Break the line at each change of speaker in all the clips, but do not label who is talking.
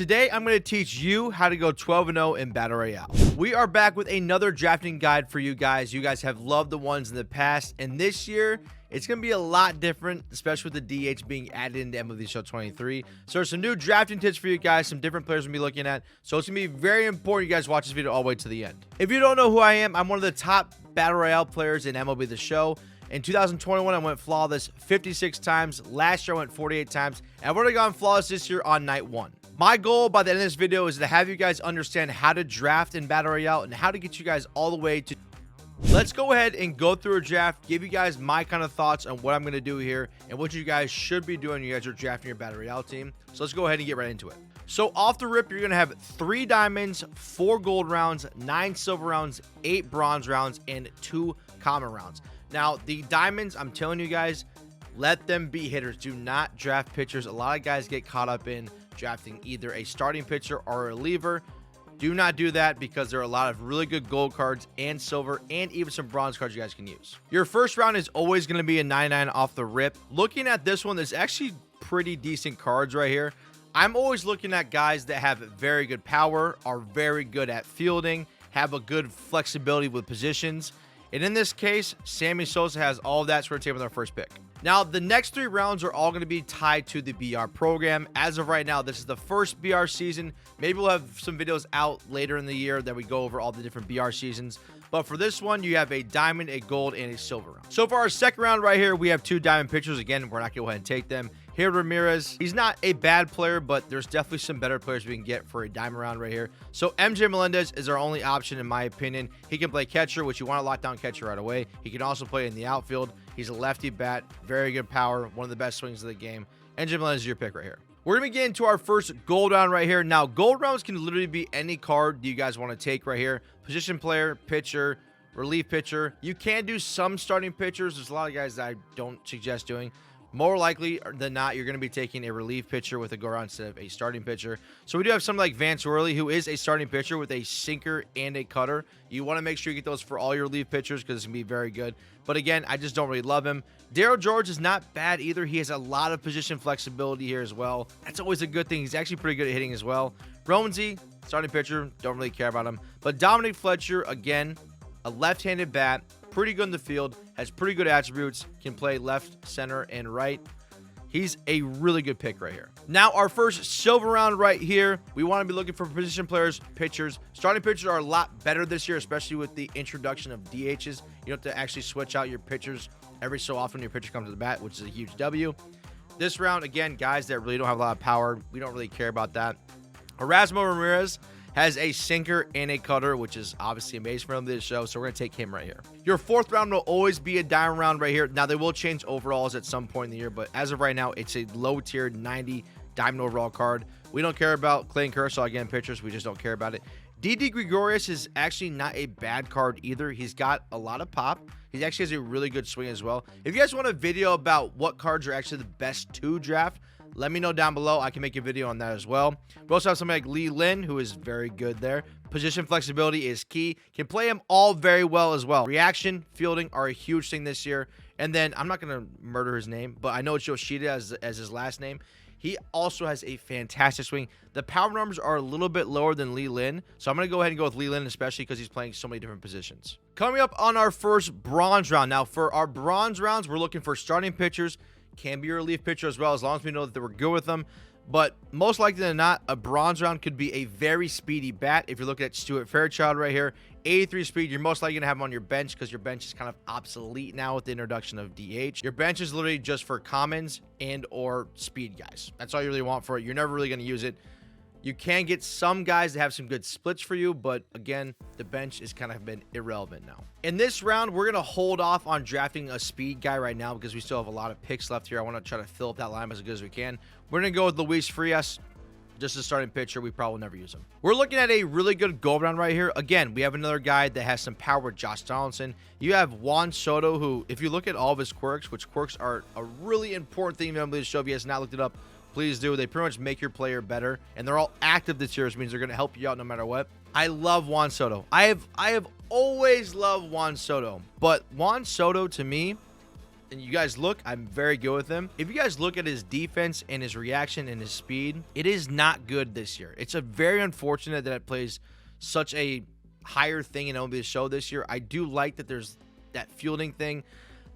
Today, I'm going to teach you how to go 12-0 in Battle Royale. We are back with another drafting guide for you guys. You guys have loved the ones in the past, and this year, it's going to be a lot different, especially with the DH being added into MLB The Show 23. So there's some new drafting tips for you guys, some different players we'll be looking at. So it's going to be very important you guys watch this video all the way to the end. If you don't know who I am, I'm one of the top Battle Royale players in MLB The Show. In 2021, I went flawless 56 times. Last year, I went 48 times. And I've already gone flawless this year on night 1. My goal by the end of this video is to have you guys understand how to draft in Battle Royale and how to get you guys all the way to... Let's go ahead and go through a draft, give you guys my kind of thoughts on what I'm going to do here and what you guys should be doing when you guys are drafting your Battle Royale team. So let's go ahead and get right into it. So off the rip, you're going to have 3 diamonds, 4 gold rounds, 9 silver rounds, 8 bronze rounds, and 2 common rounds. Now, the diamonds, I'm telling you guys, let them be hitters. Do not draft pitchers. A lot of guys get caught up in drafting either a starting pitcher or a reliever. Do not do that because there are a lot of really good gold cards and silver and even some bronze cards you guys can use. Your first round is always going to be a 99 off the rip. Looking at this one, there's actually pretty decent cards right here. I'm always looking at guys that have very good power, are very good at fielding, have a good flexibility with positions. And in this case, Sammy Sosa has all of that, so we're taking with our first pick. Now, the next 3 rounds are all going to be tied to the BR program. As of right now, this is the first BR season. Maybe we'll have some videos out later in the year that we go over all the different BR seasons. But for this one, you have a diamond, a gold, and a silver round. So for our second round right here, we have 2 diamond pitchers. Again, we're not going to go ahead and take them. Here, Ramirez, he's not a bad player, but there's definitely some better players we can get for a diamond round right here. So MJ Melendez is our only option, in my opinion. He can play catcher, which you want to lock down catcher right away. He can also play in the outfield. He's a lefty bat, very good power, one of the best swings of the game. MJ Melendez is your pick right here. We're going to get into our first gold round right here. Now, gold rounds can literally be any card you guys want to take right here. Position player, pitcher, relief pitcher. You can do some starting pitchers. There's a lot of guys that I don't suggest doing. More likely than not, you're going to be taking a relief pitcher with a go around instead of a starting pitcher. So we do have something like Vance Worley, who is a starting pitcher with a sinker and a cutter. You want to make sure you get those for all your relief pitchers because it's going to be very good. But again, I just don't really love him. Daryl George is not bad either. He has a lot of position flexibility here as well. That's always a good thing. He's actually pretty good at hitting as well. Roansy, starting pitcher, don't really care about him. But Dominic Fletcher, again, a left-handed bat, pretty good in the field, has pretty good attributes, can play left, center, and right. He's a really good pick right here. Now, our first silver round right here, we want to be looking for position players, pitchers. Starting pitchers are a lot better this year, especially with the introduction of DHs. You don't have to actually switch out your pitchers every so often when your pitcher comes to the bat, which is a huge W. This round, again, guys that really don't have a lot of power, we don't really care about that. Erasmo Ramirez has a sinker and a cutter, which is obviously amazing for this show, so we're going to take him right here. Your fourth round will always be a diamond round right here. Now, they will change overalls at some point in the year, but as of right now, it's a low-tiered 90 diamond overall card. We don't care about Clayton Kershaw, again, pitchers. We just don't care about it. Didi Gregorius is actually not a bad card either. He's got a lot of pop. He actually has a really good swing as well. If you guys want a video about what cards are actually the best to draft, let me know down below. I can make a video on that as well. We also have somebody like Lee Lin, who is very good there. Position flexibility is key. Can play him all very well as well. Reaction, fielding are a huge thing this year. And then, I'm not going to murder his name, but I know it's Yoshida as his last name. He also has a fantastic swing. The power numbers are a little bit lower than Lee Lin, so I'm going to go ahead and go with Lee Lin, especially because he's playing so many different positions. Coming up on our first bronze round. Now, for our bronze rounds, we're looking for starting pitchers. Can be a relief pitcher as well, as long as we know that we're good with them. But most likely than not, a bronze round could be a very speedy bat. If you're looking at Stuart Fairchild right here, 83 speed, you're most likely going to have him on your bench because your bench is kind of obsolete now with the introduction of DH. Your bench is literally just for commons and or speed guys. That's all you really want for it. You're never really going to use it. You can get some guys that have some good splits for you, but again, the bench has kind of been irrelevant now. In this round, we're going to hold off on drafting a speed guy right now because we still have a lot of picks left here. I want to try to fill up that lineup as good as we can. We're going to go with Luis Frias, just a starting pitcher. We probably will never use him. We're looking at a really good gold round right here. Again, we have another guy that has some power with Josh Donaldson. You have Juan Soto, who, if you look at all of his quirks, which quirks are a really important thing in the show, if you guys have not looked it up, please do. They pretty much make your player better, and they're all active this year, which means they're going to help you out no matter what. I love Juan Soto. I have always loved Juan Soto, but Juan Soto, to me, and you guys look, I'm very good with him. If you guys look at his defense and his reaction and his speed, it is not good this year. It's a very unfortunate that it plays such a higher thing in MLB The Show this year. I do like that there's that fielding thing,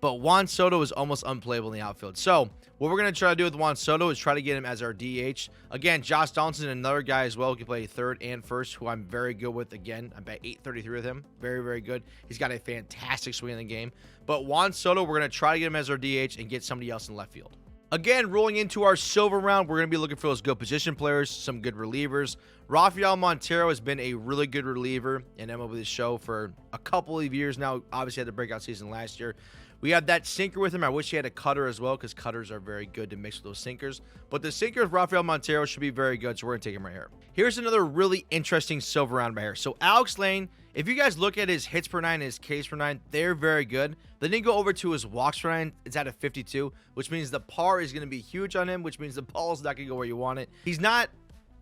but Juan Soto is almost unplayable in the outfield. So what we're going to try to do with Juan Soto is try to get him as our DH. Again, Josh Donaldson, another guy as well, who can play third and first, who I'm very good with. Again, I'm at 833 with him. Very, very good. He's got a fantastic swing in the game. But Juan Soto, we're going to try to get him as our DH and get somebody else in left field. Again, rolling into our silver round, we're going to be looking for those good position players, some good relievers. Rafael Montero has been a really good reliever in MLB The Show for a couple of years now. Obviously had the breakout season last year. We have that sinker with him. I wish he had a cutter as well, because cutters are very good to mix with those sinkers. But the sinker with Rafael Montero should be very good, so we're going to take him right here. Here's another really interesting silver round right here. So Alex Lane, if you guys look at his hits per nine and his Ks per nine, they're very good. Then you go over to his walks per nine, it's at a 52, which means the par is going to be huge on him, which means the ball is not going to go where you want it. He's not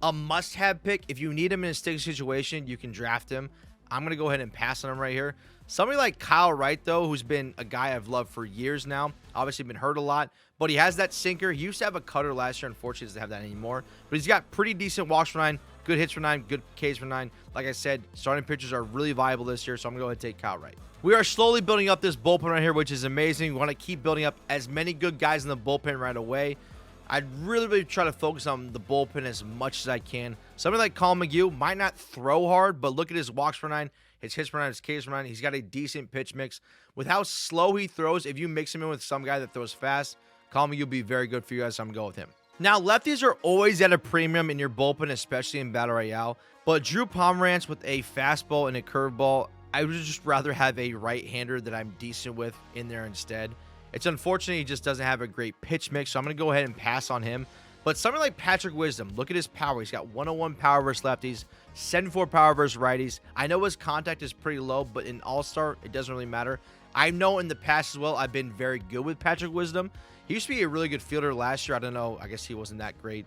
a must-have pick. If you need him in a stick situation, you can draft him. I'm going to go ahead and pass on him right here. Somebody like Kyle Wright, though, who's been a guy I've loved for years now. Obviously been hurt a lot, but he has that sinker. He used to have a cutter last year. Unfortunately, doesn't have that anymore. But he's got pretty decent walks per nine, good hits per nine, good Ks per nine. Like I said, starting pitchers are really viable this year, so I'm going to go ahead and take Kyle Wright. We are slowly building up this bullpen right here, which is amazing. We want to keep building up as many good guys in the bullpen right away. I'd really try to focus on the bullpen as much as I can. Somebody like Colin McHugh might not throw hard, but look at his walks per nine, his hits per nine, his Ks per nine. He's got a decent pitch mix. With how slow he throws, if you mix him in with some guy that throws fast, Colin McHugh will be very good for you guys, so I'm going to go with him. Now, lefties are always at a premium in your bullpen, especially in Battle Royale, but Drew Pomeranz with a fastball and a curveball, I would just rather have a right-hander that I'm decent with in there instead. It's unfortunate he just doesn't have a great pitch mix, so I'm going to go ahead and pass on him. But somebody like Patrick Wisdom, look at his power. He's got 101 power versus lefties, 74 power versus righties. I know his contact is pretty low, but in All-Star, it doesn't really matter. I know in the past as well, I've been very good with Patrick Wisdom. He used to be a really good fielder last year. I don't know. I guess he wasn't that great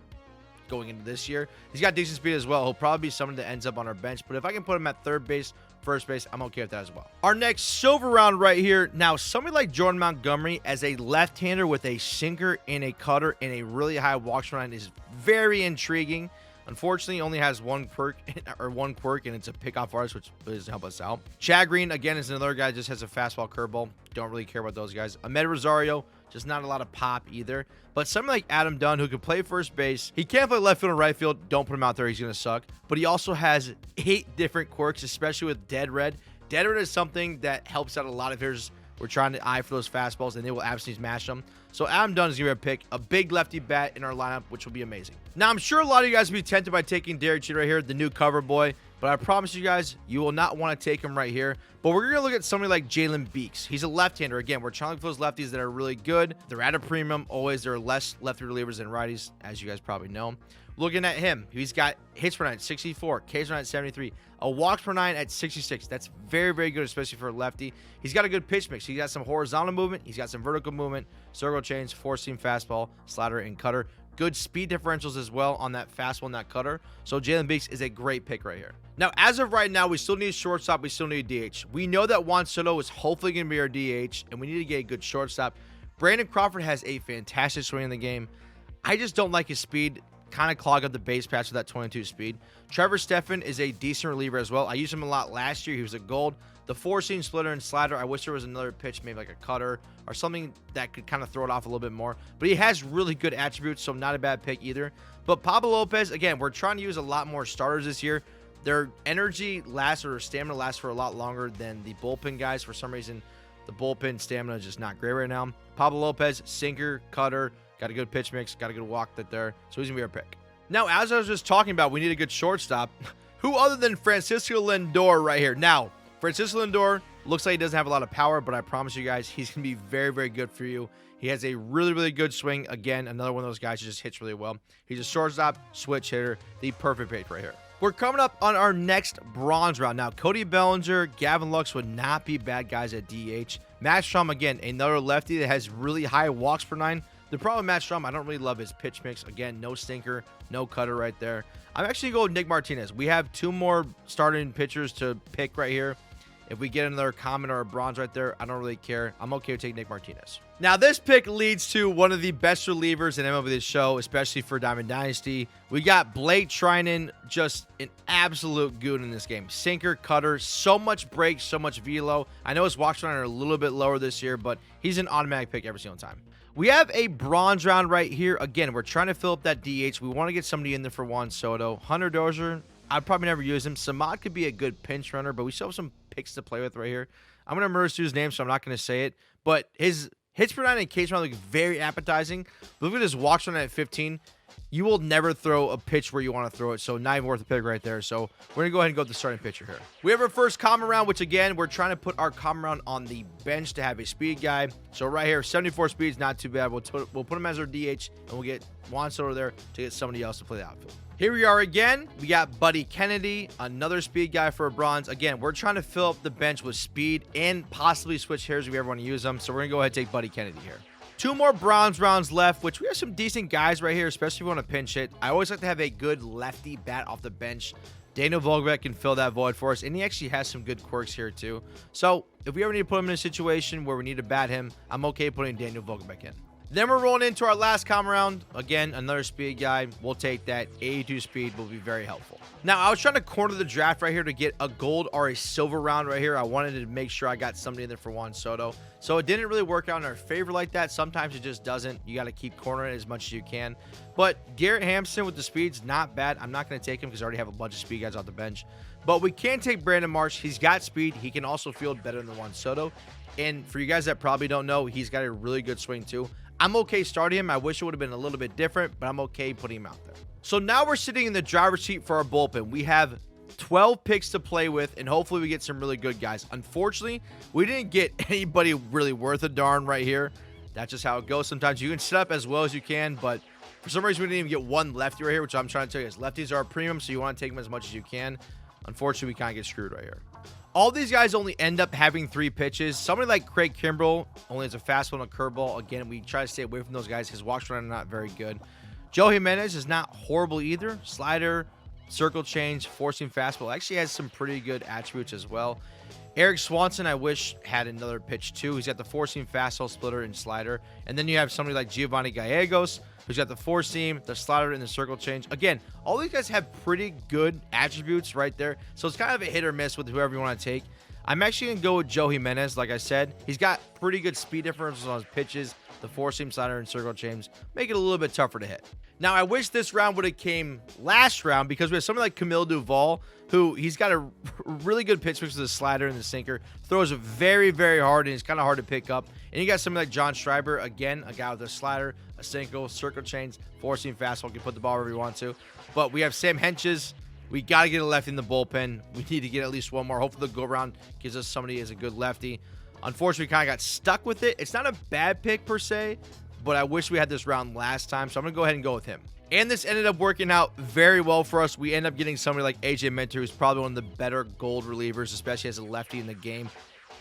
going into this year. He's got decent speed as well. He'll probably be someone that ends up on our bench. But if I can put him at third base, first base, I'm okay with that as well. Our next silver round right here. Now, somebody like Jordan Montgomery as a left-hander with a sinker and a cutter and a really high walks per nine is very intriguing. Unfortunately, he only has one quirk, and it's a pickoff artist, which doesn't help us out. Chad Green, again, is another guy that just has a fastball curveball. Don't really care about those guys. Ahmed Rosario, just not a lot of pop either. But somebody like Adam Dunn, who can play first base. He can't play left field and right field. Don't put him out there. He's going to suck. But he also has 8 different quirks, especially with Dead Red. Dead Red is something that helps out a lot of hitters. We're trying to eye for those fastballs, and they will absolutely smash them. So Adam Dunn is going to pick a big lefty bat in our lineup, which will be amazing. Now, I'm sure a lot of you guys will be tempted by taking Derek Jeter right here, the new cover boy. But I promise you guys, you will not want to take him right here. But we're going to look at somebody like Jalen Beeks. He's a left-hander. Again, we're trying to look for those lefties that are really good. They're at a premium. Always, there are less lefty relievers than righties, as you guys probably know. Looking at him, he's got hits per nine, 64, Ks per nine, 73, a walks per nine at 66. That's very good, especially for a lefty. He's got a good pitch mix. He's got some horizontal movement. He's got some vertical movement, circle change, four-seam fastball, slider, and cutter. Good speed differentials as well on that fastball and that cutter. So Jalen Beeks is a great pick right here. Now, as of right now, we still need a shortstop. We still need a DH. We know that Juan Soto is hopefully going to be our DH, and we need to get a good shortstop. Brandon Crawford has a fantastic swing in the game. I just don't like his speed. Kind of clog up the base paths with that 22 speed. Trevor Stephan is a decent reliever as well. I used him a lot last year. He was a gold. The four-seam splitter and slider, I wish there was another pitch, maybe like a cutter or something that could kind of throw it off a little bit more. But he has really good attributes, so not a bad pick either. But Pablo Lopez, again, we're trying to use a lot more starters this year. Their energy lasts, or their stamina lasts for a lot longer than the bullpen guys. For some reason, the bullpen stamina is just not great right now. Pablo Lopez, sinker, cutter, got a good pitch mix, got a good walk there. So he's going to be our pick. Now, as I was just talking about, we need a good shortstop. Who other than Francisco Lindor right here? Now, Francisco Lindor looks like he doesn't have a lot of power, but I promise you guys, he's going to be very good for you. He has a really good swing. Again, another one of those guys who just hits really well. He's a shortstop, switch hitter, the perfect pick right here. We're coming up on our next bronze round. Now, Cody Bellinger, Gavin Lux would not be bad guys at DH. Matt Strom, again, another lefty that has really high walks per nine. The problem with Matt Strom, I don't really love his pitch mix. Again, no stinker, no cutter right there. I'm actually going with Nick Martinez. We have 2 more starting pitchers to pick right here. If we get another common or a bronze right there, I don't really care. I'm okay with taking Nick Martinez. Now, this pick leads to one of the best relievers in MLB The Show, especially for Diamond Dynasty. We got Blake Trinan, just an absolute goon in this game. Sinker, cutter, so much break, so much velo. I know his walk run are a little bit lower this year, but he's an automatic pick every single time. We have a bronze round right here. Again, we're trying to fill up that DH. We want to get somebody in there for Juan Soto. Hunter Dozier, I'd probably never use him. Samad could be a good pinch runner, but we still have some picks to play with right here. I'm going to merge through his name, so I'm not going to say it. But his hits per nine and Ks round look very appetizing. But look at his walks run at 15. You will never throw a pitch where you want to throw it, so not even worth a pick right there. So we're going to go ahead and go with the starting pitcher here. We have our first common round, which again, we're trying to put our common round on the bench to have a speed guy. So right here, 74 speed is not too bad. We'll put him as our DH, and we'll get Juan Soto there to get somebody else to play the outfield. Here we are again. We got Buddy Kennedy, another speed guy for a bronze. Again, we're trying to fill up the bench with speed and possibly switch hairs if we ever want to use them. So we're going to go ahead and take Buddy Kennedy here. Two more bronze rounds left, which we have some decent guys right here, especially if you want to pinch hit. I always like to have a good lefty bat off the bench. Daniel Vogelbach can fill that void for us, and he actually has some good quirks here too. So if we ever need to put him in a situation where we need to bat him, I'm okay putting Daniel Vogelbach in. Then we're rolling into our last common round. Again, another speed guy. We'll take that. 82 speed will be very helpful. Now, I was trying to corner the draft right here to get a gold or a silver round right here. I wanted to make sure I got somebody in there for Juan Soto. So it didn't really work out in our favor like that. Sometimes it just doesn't. You got to keep cornering it as much as you can. But Garrett Hampson with the speed's not bad. I'm not going to take him because I already have a bunch of speed guys off the bench. But we can take Brandon Marsh. He's got speed. He can also field better than Juan Soto. And for you guys that probably don't know, he's got a really good swing too. I'm okay starting him. I wish it would have been a little bit different, but I'm okay putting him out there. So now we're sitting in the driver's seat for our bullpen. We have 12 picks to play with, and hopefully we get some really good guys. Unfortunately, we didn't get anybody really worth a darn right here. That's just how it goes. Sometimes you can set up as well as you can, but for some reason we didn't even get one lefty right here, which I'm trying to tell you is lefties are a premium, so you want to take them as much as you can. Unfortunately, we kind of get screwed right here. All these guys only end up having 3 pitches. Somebody like Craig Kimbrell only has a fastball and a curveball. Again, we try to stay away from those guys. His walks run are not very good. Joe Jimenez is not horrible either. Slider, circle change, forcing fastball. Actually has some pretty good attributes as well. Eric Swanson, I wish, had another pitch too. He's got the four-seam fastball, splitter, and slider. And then you have somebody like Giovanni Gallegos, who's got the four-seam, the slider, and the circle change. Again, all these guys have pretty good attributes right there. So it's kind of a hit or miss with whoever you want to take. I'm actually going to go with Joe Jimenez. Like I said, he's got pretty good speed differences on his pitches, the four-seam, slider, and circle change. Make it a little bit tougher to hit. Now, I wish this round would have came last round because we have somebody like Camille Duval, who he's got a really good pitch mix with the slider and the sinker. Throws it very, very hard, and he's kind of hard to pick up. And you got somebody like John Schreiber, again, a guy with a slider, a sinker, circle change, four-seam fastball, can put the ball wherever you want to. But we have Sam Henches. We got to get a lefty in the bullpen. We need to get at least one more. Hopefully the go-around gives us somebody as a good lefty. Unfortunately, we kind of got stuck with it. It's not a bad pick per se, but I wish we had this round last time, so I'm going to go ahead and go with him. And this ended up working out very well for us. We end up getting somebody like AJ Minter, who's probably one of the better gold relievers, especially as a lefty in the game.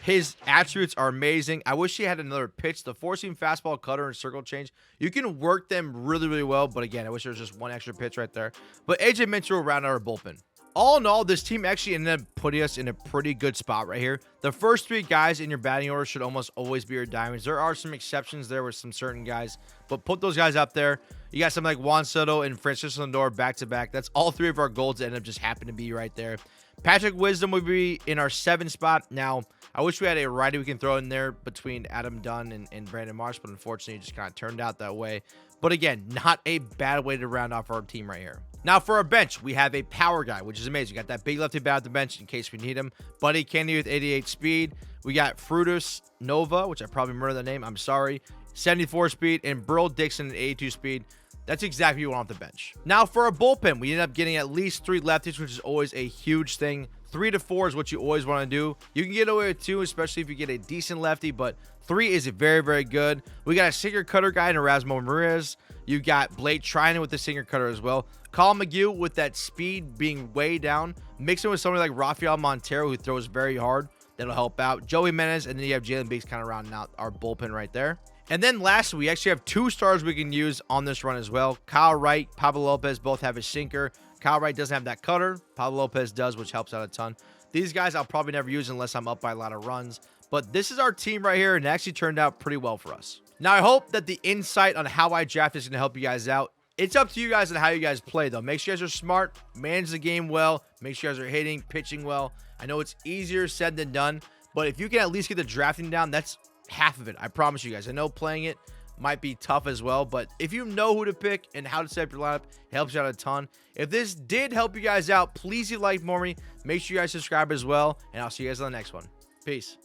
His attributes are amazing. I wish he had another pitch. The four-seam fastball, cutter, and circle change. You can work them really, really well, but again, I wish there was just one extra pitch right there. But AJ Minter will round out our bullpen. All in all, this team actually ended up putting us in a pretty good spot right here. The first 3 guys in your batting order should almost always be your diamonds. There are some exceptions there with some certain guys, but put those guys up there. You got something like Juan Soto and Francisco Lindor back-to-back. That's all 3 of our golds that end up just happen to be right there. Patrick Wisdom would be in our 7th spot. Now, I wish we had a righty we can throw in there between Adam Dunn and Brandon Marsh, but unfortunately, it just kind of turned out that way. But again, not a bad way to round off our team right here. Now, for our bench, we have a power guy, which is amazing. We got that big lefty bat at the bench in case we need him. Buddy Kennedy with 88 speed. We got Frutus Nova, which I probably murdered the name. I'm sorry. 74 speed. And Burl Dixon at 82 speed. That's exactly what you want off the bench. Now, for our bullpen, we end up getting at least 3 lefties, which is always a huge thing. 3 to 4 is what you always want to do. You can get away with 2, especially if you get a decent lefty, but 3 is very, very good. We got a sinker cutter guy in Erasmo Ramirez. You got Blake Trinan with the sinker cutter as well. Colin McHugh with that speed being way down. Mixing with somebody like Rafael Montero, who throws very hard. That'll help out. Joey Jimenez, and then you have Jalen Biggs kind of rounding out our bullpen right there. And then lastly, we actually have 2 stars we can use on this run as well. Kyle Wright, Pablo Lopez both have a sinker. Kyle Wright doesn't have that cutter. Pablo Lopez does, which helps out a ton. These guys I'll probably never use unless I'm up by a lot of runs. But this is our team right here, and it actually turned out pretty well for us. Now, I hope that the insight on how I draft is going to help you guys out. It's up to you guys on how you guys play, though. Make sure you guys are smart, manage the game well, make sure you guys are hitting, pitching well. I know it's easier said than done, but if you can at least get the drafting down, that's half of it. I promise you guys. I know playing it might be tough as well, but if you know who to pick and how to set up your lineup, it helps you out a ton. If this did help you guys out, please hit like for me. Make sure you guys subscribe as well, and I'll see you guys on the next one. Peace.